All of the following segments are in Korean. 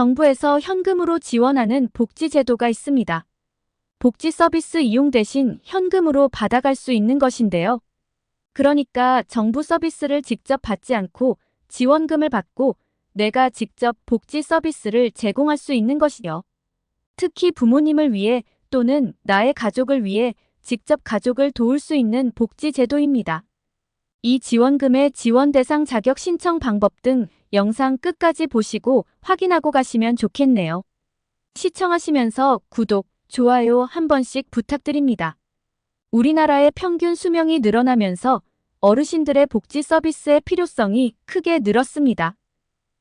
정부에서 현금으로 지원하는 복지 제도가 있습니다. 복지 서비스 이용 대신 현금으로 받아갈 수 있는 것인데요. 그러니까 정부 서비스를 직접 받지 않고 지원금을 받고 내가 직접 복지 서비스를 제공할 수 있는 것이요. 특히 부모님을 위해 또는 나의 가족을 위해 직접 가족을 도울 수 있는 복지 제도입니다. 이 지원금의 지원 대상 자격 신청 방법 등 영상 끝까지 보시고 확인하고 가시면 좋겠네요. 시청하시면서 구독, 좋아요 한 번씩 부탁드립니다. 우리나라의 평균 수명이 늘어나면서 어르신들의 복지 서비스의 필요성이 크게 늘었습니다.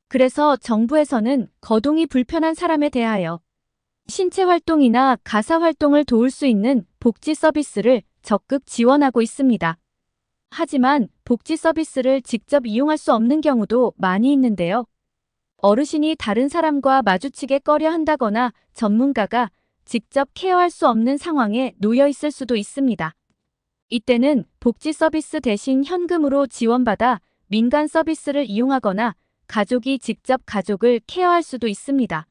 그래서 정부에서는 거동이 불편한 사람에 대하여 신체 활동이나 가사 활동을 도울 수 있는 복지 서비스를 적극 지원하고 있습니다. 하지만 복지 서비스를 직접 이용할 수 없는 경우도 많이 있는데요. 어르신이 다른 사람과 마주치게 꺼려 한다거나 전문가가 직접 케어할 수 없는 상황에 놓여 있을 수도 있습니다. 이때는 복지 서비스 대신 현금으로 지원받아 민간 서비스를 이용하거나 가족이 직접 가족을 케어할 수도 있습니다.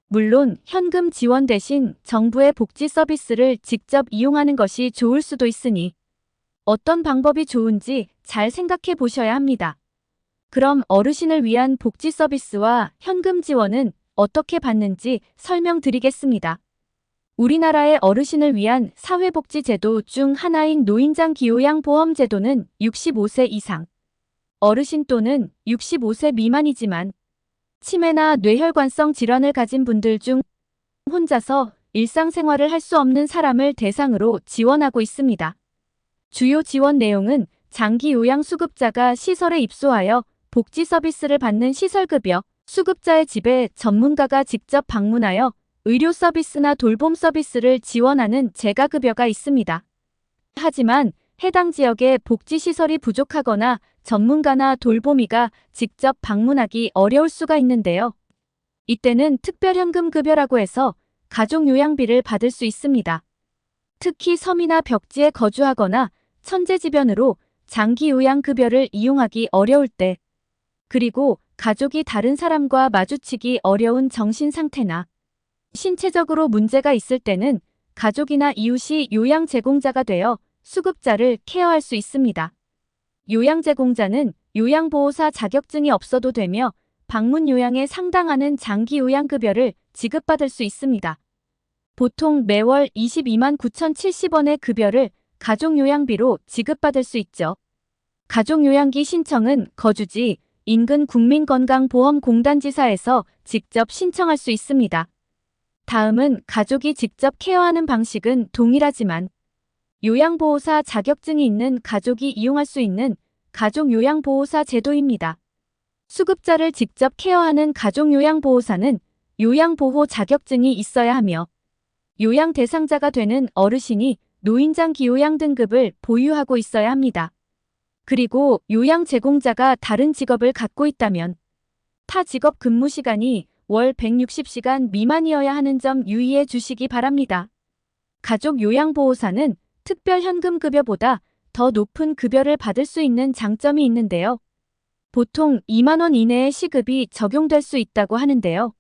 물론 현금 지원 대신 정부의 복지 서비스를 직접 이용하는 것이 좋을 수도 있으니 어떤 방법이 좋은지 잘 생각해 보셔야 합니다. 그럼 어르신을 위한 복지 서비스와 현금 지원은 어떻게 받는지 설명드리겠습니다. 우리나라의 어르신을 위한 사회복지 제도 중 하나인 노인장기요양보험 제도는 65세 이상, 어르신 또는 65세 미만이지만 치매나 뇌혈관성 질환을 가진 분들 중 혼자서 일상생활을 할 수 없는 사람을 대상으로 지원하고 있습니다. 주요 지원 내용은 장기요양수급자가 시설에 입소하여 복지 서비스를 받는 시설급여, 수급자의 집에 전문가가 직접 방문하여 의료 서비스나 돌봄 서비스를 지원하는 재가급여가 있습니다. 하지만 해당 지역에 복지시설이 부족하거나 전문가나 돌보미가 직접 방문하기 어려울 수가 있는데요. 이때는 특별현금급여라고 해서 가족요양비를 받을 수 있습니다. 특히 섬이나 벽지에 거주하거나 천재지변으로 장기요양급여를 이용하기 어려울 때, 그리고 가족이 다른 사람과 마주치기 어려운 정신상태나 신체적으로 문제가 있을 때는 가족이나 이웃이 요양 제공자가 되어 수급자를 케어할 수 있습니다. 요양 제공자는 요양보호사 자격증이 없어도 되며 방문 요양에 상당하는 장기 요양급여를 지급받을 수 있습니다. 보통 매월 22만 9,070원의 급여를 가족요양비로 지급받을 수 있죠. 가족요양기 신청은 거주지 인근 국민건강보험공단지사에서 직접 신청할 수 있습니다. 다음은 가족이 직접 케어하는 방식은 동일하지만 요양보호사 자격증이 있는 가족이 이용할 수 있는 가족요양보호사 제도입니다. 수급자를 직접 케어하는 가족요양보호사는 요양보호 자격증이 있어야 하며 요양 대상자가 되는 어르신이 노인장기요양 등급을 보유하고 있어야 합니다. 그리고 요양 제공자가 다른 직업을 갖고 있다면 타 직업 근무 시간이 월 160시간 미만이어야 하는 점 유의해 주시기 바랍니다. 가족 요양보호사는 특별 현금급여보다 더 높은 급여를 받을 수 있는 장점이 있는데요. 보통 2만 원 이내의 시급이 적용될 수 있다고 하는데요.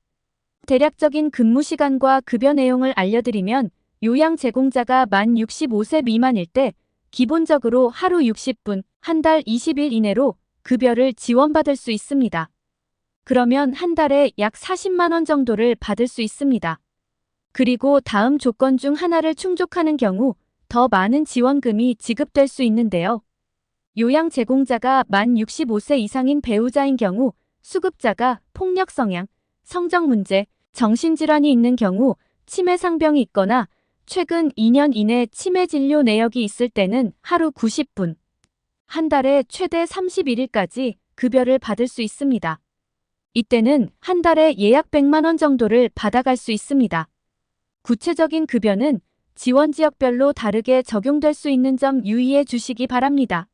대략적인 근무 시간과 급여 내용을 알려드리면 요양 제공자가 만 65세 미만일 때 기본적으로 하루 60분, 한 달 20일 이내로 급여를 지원받을 수 있습니다. 그러면 한 달에 약 40만 원 정도를 받을 수 있습니다. 그리고 다음 조건 중 하나를 충족하는 경우 더 많은 지원금이 지급될 수 있는데요. 요양 제공자가 만 65세 이상인 배우자인 경우, 수급자가 폭력 성향, 성적 문제, 정신질환이 있는 경우, 치매 상병이 있거나 최근 2년 이내 치매 진료 내역이 있을 때는 하루 90분, 한 달에 최대 31일까지 급여를 받을 수 있습니다. 이때는 한 달에 예약 100만 원 정도를 받아갈 수 있습니다. 구체적인 급여는 지원 지역별로 다르게 적용될 수 있는 점 유의해 주시기 바랍니다.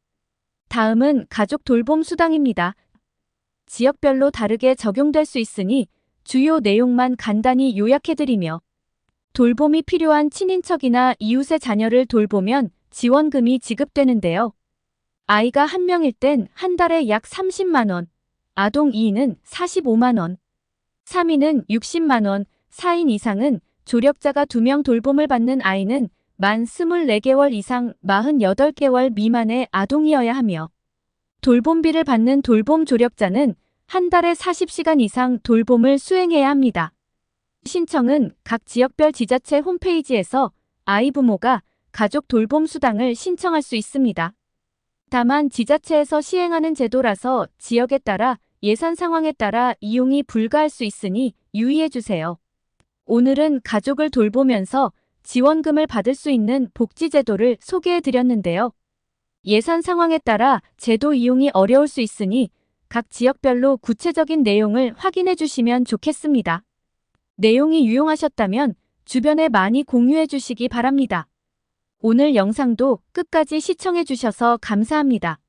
다음은 가족 돌봄 수당입니다. 지역별로 다르게 적용될 수 있으니 주요 내용만 간단히 요약해드리며 돌봄이 필요한 친인척이나 이웃의 자녀를 돌보면 지원금이 지급되는데요. 아이가 한 명일 땐 한 달에 약 30만 원, 아동 2인은 45만 원, 3위는 60만 원, 4인 이상은 조력자가 2명 돌봄을 받는 아이는 만 24개월 이상 48개월 미만의 아동이어야 하며 돌봄비를 받는 돌봄 조력자는 한 달에 40시간 이상 돌봄을 수행해야 합니다. 신청은 각 지역별 지자체 홈페이지에서 아이 부모가 가족 돌봄 수당을 신청할 수 있습니다. 다만 지자체에서 시행하는 제도라서 지역에 따라 예산 상황에 따라 이용이 불가할 수 있으니 유의해 주세요. 오늘은 가족을 돌보면서 지원금을 받을 수 있는 복지제도를 소개해 드렸는데요. 예산 상황에 따라 제도 이용이 어려울 수 있으니 각 지역별로 구체적인 내용을 확인해 주시면 좋겠습니다. 내용이 유용하셨다면 주변에 많이 공유해 주시기 바랍니다. 오늘 영상도 끝까지 시청해 주셔서 감사합니다.